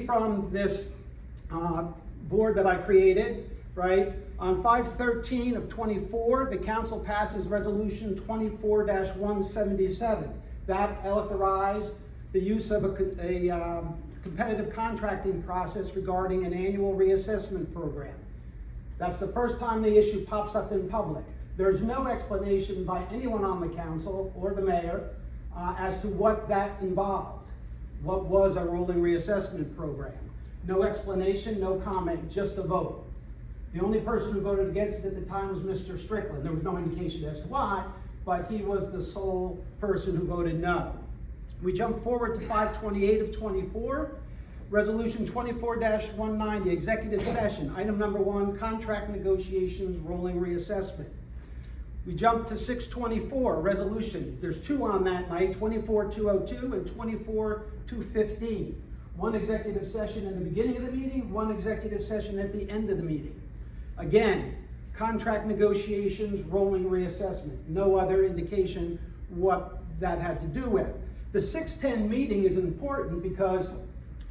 from this board that I created, right? On 5/13 of 24, the council passes resolution 24-177. That authorized the use of a competitive contracting process regarding an annual reassessment program. That's the first time the issue pops up in public. There's no explanation by anyone on the council or the mayor as to what that involved. What was a rolling reassessment program? No explanation, no comment, just a vote. The only person who voted against it at the time was Mr. Strickland. There was no indication as to why, but he was the sole person who voted no. We jump forward to 5/28 of 24, resolution 24-190, executive session. Item number 1, contract negotiations, rolling reassessment. We jump to 6/24, resolution. There's 2 on that night, 24-202 and 24-215. 1 executive session in the beginning of the meeting, 1 executive session at the end of the meeting. Again, contract negotiations, rolling reassessment. No other indication what that had to do with. The 6/10 meeting is important because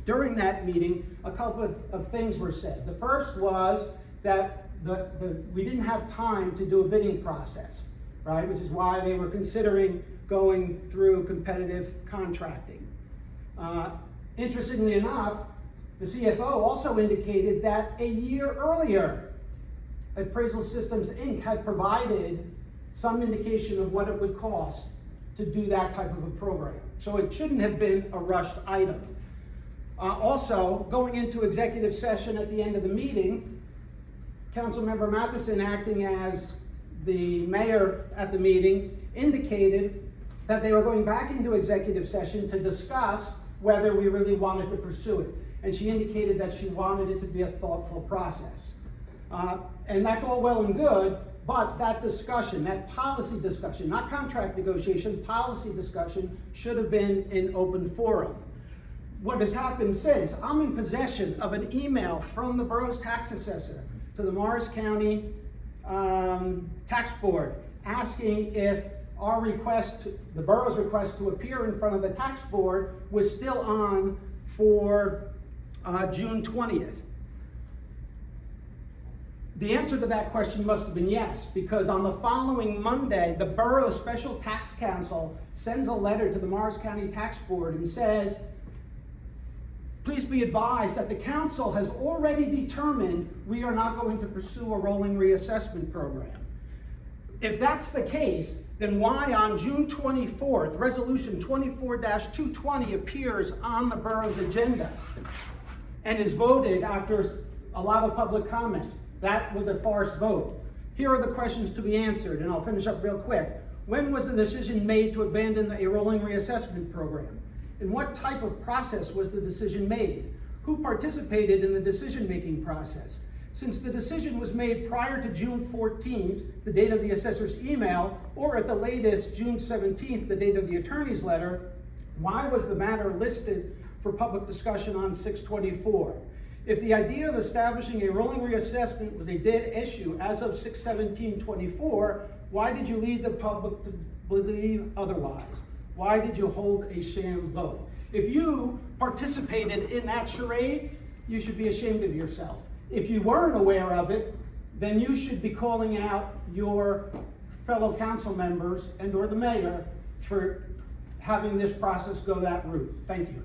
during that meeting, a couple of things were said. The first was that we didn't have time to do a bidding process, right? Which is why they were considering going through competitive contracting. Interestingly enough, the CFO also indicated that a year earlier, Appraisal Systems Inc. had provided some indication of what it would cost to do that type of a program. So it shouldn't have been a rushed item. Also, going into executive session at the end of the meeting, Councilmember Matheson, acting as the mayor at the meeting, indicated that they were going back into executive session to discuss whether we really wanted to pursue it. And she indicated that she wanted it to be a thoughtful process. And that's all well and good, but that discussion, that policy discussion, not contract negotiation, policy discussion, should have been in open forum. What has happened since, I'm in possession of an email from the borough's tax assessor to the Morris County Tax Board asking if our request, the borough's request to appear in front of the tax board was still on for June 20th. The answer to that question must have been yes, because on the following Monday, the Borough Special Tax Council sends a letter to the Morris County Tax Board and says, please be advised that the council has already determined we are not going to pursue a rolling reassessment program. If that's the case, then why on June 24th, resolution 24-220 appears on the borough's agenda and is voted after a lot of public comment? That was a farce vote. Here are the questions to be answered, and I'll finish up real quick. When was the decision made to abandon a rolling reassessment program? In what type of process was the decision made? Who participated in the decision-making process? Since the decision was made prior to June 14th, the date of the assessor's email, or at the latest June 17th, the date of the attorney's letter, why was the matter listed for public discussion on 6/24? If the idea of establishing a rolling reassessment was a dead issue as of 6/17/24, why did you lead the public to believe otherwise? Why did you hold a sham vote? If you participated in that charade, you should be ashamed of yourself. If you weren't aware of it, then you should be calling out your fellow council members and or the mayor for having this process go that route. Thank you.